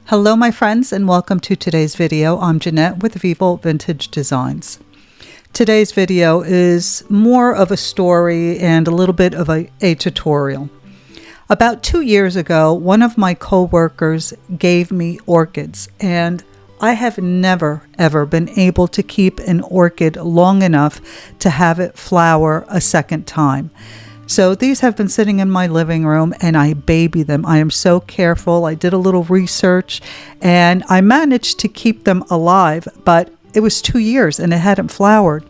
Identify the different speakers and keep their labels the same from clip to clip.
Speaker 1: Hello my friends and welcome to today's video. I'm Jeanette with Vivo Vintage Designs. Today's video is more of a story and a little bit of a tutorial. About 2 years ago, one of my co-workers gave me orchids, and I have never ever been able to keep an orchid long enough to have it flower a second time. So these have been sitting in my living room and I baby them. I am so careful. I did a little research and I managed to keep them alive, but it was 2 years and it hadn't flowered.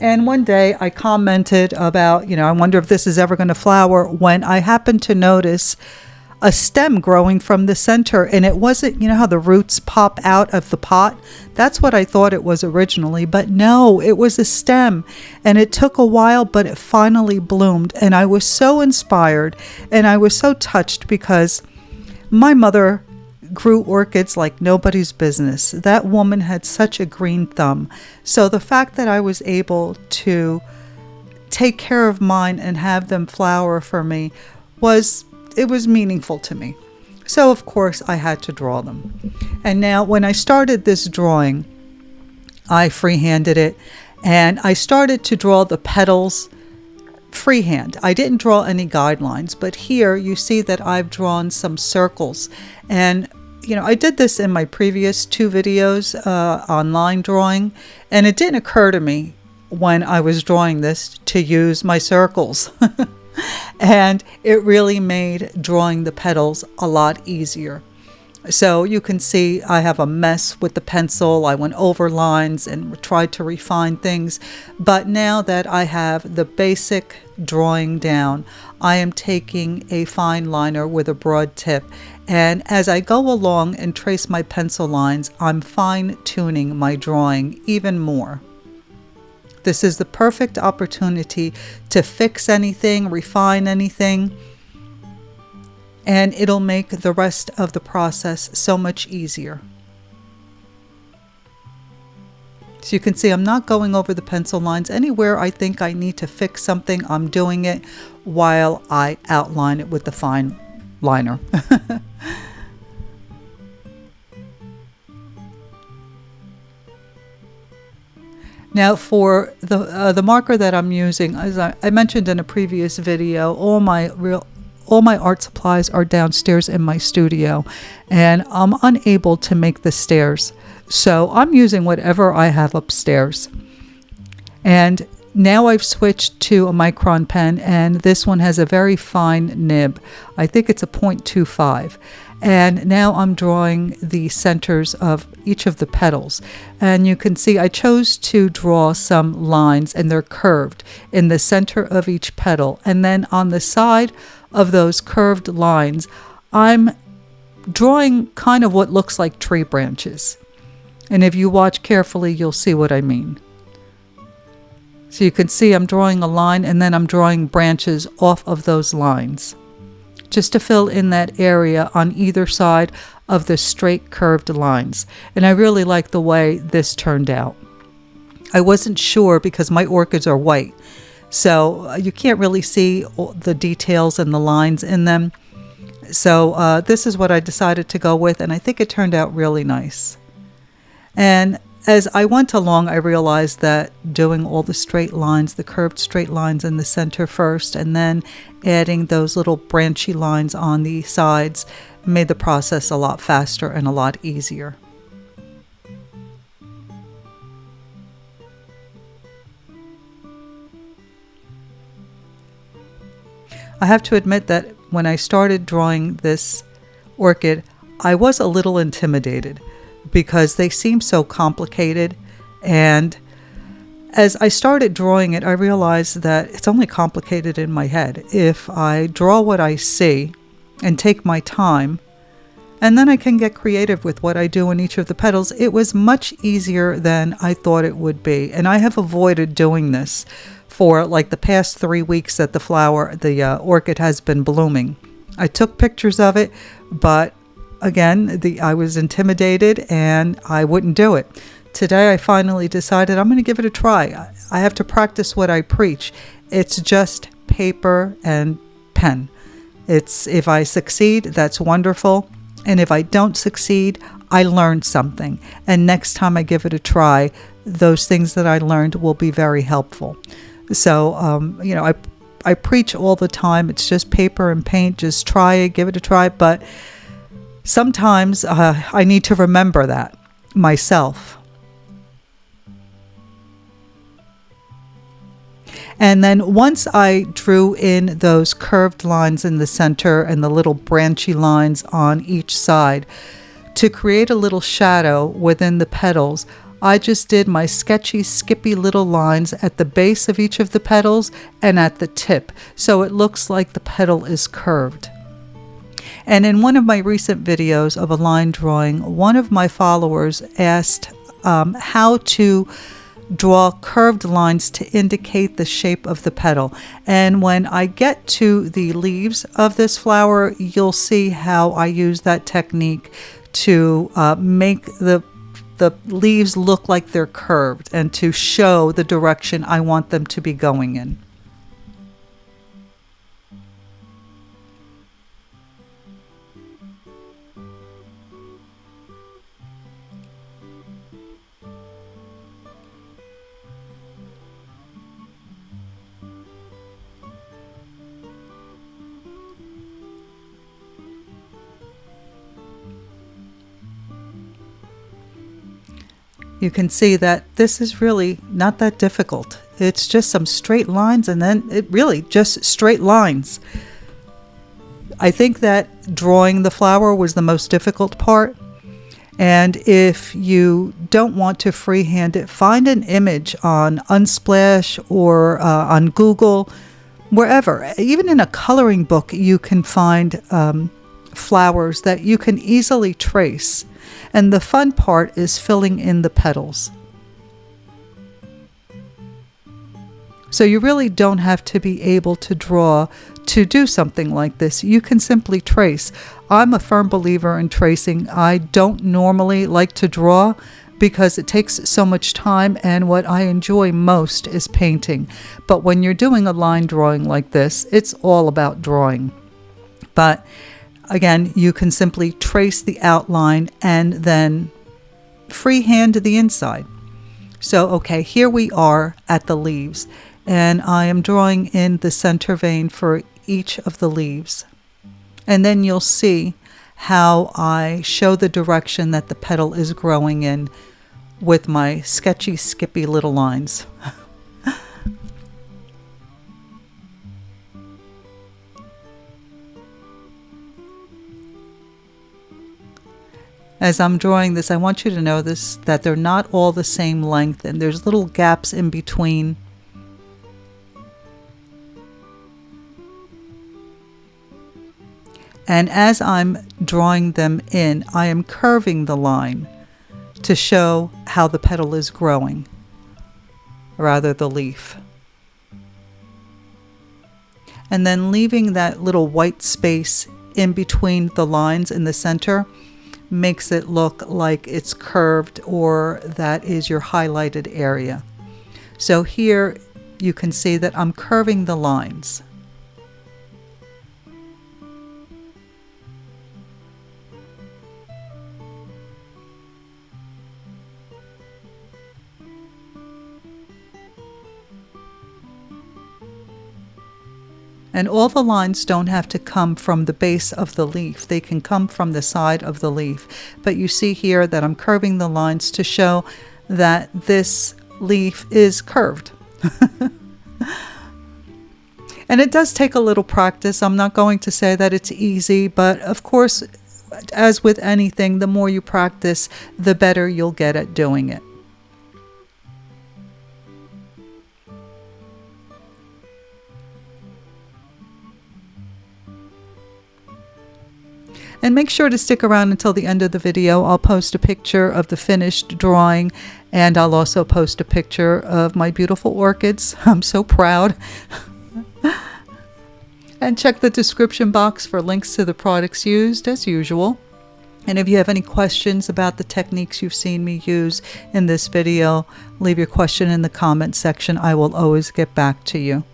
Speaker 1: And one day I commented about, I wonder if this is ever going to flower, when I happened to notice a stem growing from the center, and it wasn't, how the roots pop out of the pot? That's what I thought it was originally, but no, it was a stem, and it took a while, but it finally bloomed, and I was so inspired, and I was so touched because my mother grew orchids like nobody's business. That woman had such a green thumb. So the fact that I was able to take care of mine and have them flower for me was meaningful to me. So of course I had to draw them. And now when I started this drawing, I freehanded it and I started to draw the petals freehand. I didn't draw any guidelines, but here you see that I've drawn some circles. And I did this in my previous 2 videos on line drawing, and it didn't occur to me when I was drawing this to use my circles. And it really made drawing the petals a lot easier. So you can see I have a mess with the pencil. I went over lines and tried to refine things. But now that I have the basic drawing down, I am taking a fine liner with a broad tip. And as I go along and trace my pencil lines, I'm fine-tuning my drawing even more. This is the perfect opportunity to fix anything, refine anything, and it'll make the rest of the process so much easier. So you can see I'm not going over the pencil lines. Anywhere I think I need to fix something, I'm doing it while I outline it with the fine liner. Now for the marker that I'm using, as I mentioned in a previous video, all my art supplies are downstairs in my studio, and I'm unable to make the stairs. So I'm using whatever I have upstairs. And now I've switched to a micron pen, and this one has a very fine nib. I think it's a 0.25. And now I'm drawing the centers of each of the petals. And you can see I chose to draw some lines, and they're curved in the center of each petal. And then on the side of those curved lines, I'm drawing kind of what looks like tree branches. And if you watch carefully, you'll see what I mean. So you can see I'm drawing a line, and then I'm drawing branches off of those lines, just to fill in that area on either side of the straight curved lines. And I really like the way this turned out. I wasn't sure because my orchids are white, so you can't really see the details and the lines in them. So this is what I decided to go with, and I think it turned out really nice. And as I went along, I realized that doing all the straight lines, the curved straight lines in the center first, and then adding those little branchy lines on the sides made the process a lot faster and a lot easier. I have to admit that when I started drawing this orchid, I was a little intimidated, because they seem so complicated, and as I started drawing it, I realized that it's only complicated in my head. If I draw what I see and take my time, and then I can get creative with what I do in each of the petals, it was much easier than I thought it would be. And I have avoided doing this for like the past 3 weeks that the orchid has been blooming. I took pictures of it, but again, I was intimidated and I wouldn't do it. Today I finally decided I'm going to give it a try. I have to practice what I preach. It's just paper and pen. If I succeed, that's wonderful. And if I don't succeed, I learned something. And next time I give it a try, those things that I learned will be very helpful. So, you know, I preach all the time. It's just paper and paint. Just try it, give it a try. But sometimes I need to remember that myself. And then once I drew in those curved lines in the center and the little branchy lines on each side to create a little shadow within the petals, I just did my sketchy, skippy little lines at the base of each of the petals and at the tip, so it looks like the petal is curved. And in one of my recent videos of a line drawing, one of my followers asked how to draw curved lines to indicate the shape of the petal. And when I get to the leaves of this flower, you'll see how I use that technique to make the leaves look like they're curved and to show the direction I want them to be going in. You can see that this is really not that difficult. It's just some straight lines, and then it really just straight lines. I think that drawing the flower was the most difficult part. And if you don't want to freehand it, find an image on Unsplash or on Google, wherever. Even in a coloring book, you can find flowers that you can easily trace. And the fun part is filling in the petals. So you really don't have to be able to draw to do something like this. You can simply trace. I'm a firm believer in tracing. I don't normally like to draw because it takes so much time, and what I enjoy most is painting. But when you're doing a line drawing like this, it's all about drawing. But again, you can simply trace the outline and then freehand the inside. So, okay, here we are at the leaves, and I am drawing in the center vein for each of the leaves. And then you'll see how I show the direction that the petal is growing in with my sketchy, skippy little lines. As I'm drawing this, I want you to notice that they're not all the same length, and there's little gaps in between. And as I'm drawing them in, I am curving the line to show how the petal is growing, rather the leaf. And then leaving that little white space in between the lines in the center makes it look like it's curved, or that is your highlighted area. So here you can see that I'm curving the lines. And all the lines don't have to come from the base of the leaf. They can come from the side of the leaf. But you see here that I'm curving the lines to show that this leaf is curved. And it does take a little practice. I'm not going to say that it's easy, but of course, as with anything, the more you practice, the better you'll get at doing it. And make sure to stick around until the end of the video. I'll post a picture of the finished drawing, and I'll also post a picture of my beautiful orchids. I'm so proud. And check the description box for links to the products used, as usual. And if you have any questions about the techniques you've seen me use in this video, leave your question in the comment section. I will always get back to you.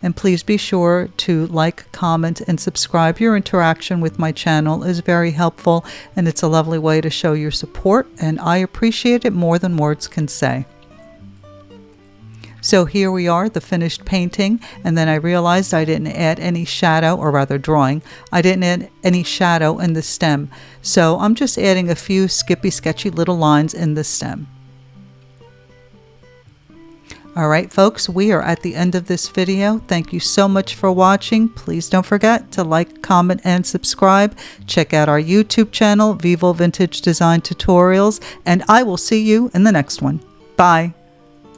Speaker 1: And please be sure to like, comment, and subscribe. Your interaction with my channel is very helpful, and it's a lovely way to show your support, and I appreciate it more than words can say. So here we are, the finished painting, and then I realized I didn't add any shadow, or rather drawing. I didn't add any shadow in the stem. So I'm just adding a few skippy, sketchy little lines in the stem. All right, folks, we are at the end of this video. Thank you so much for watching. Please don't forget to like, comment, and subscribe. Check out our YouTube channel, Vivo Vintage Design Tutorials, and I will see you in the next one. Bye.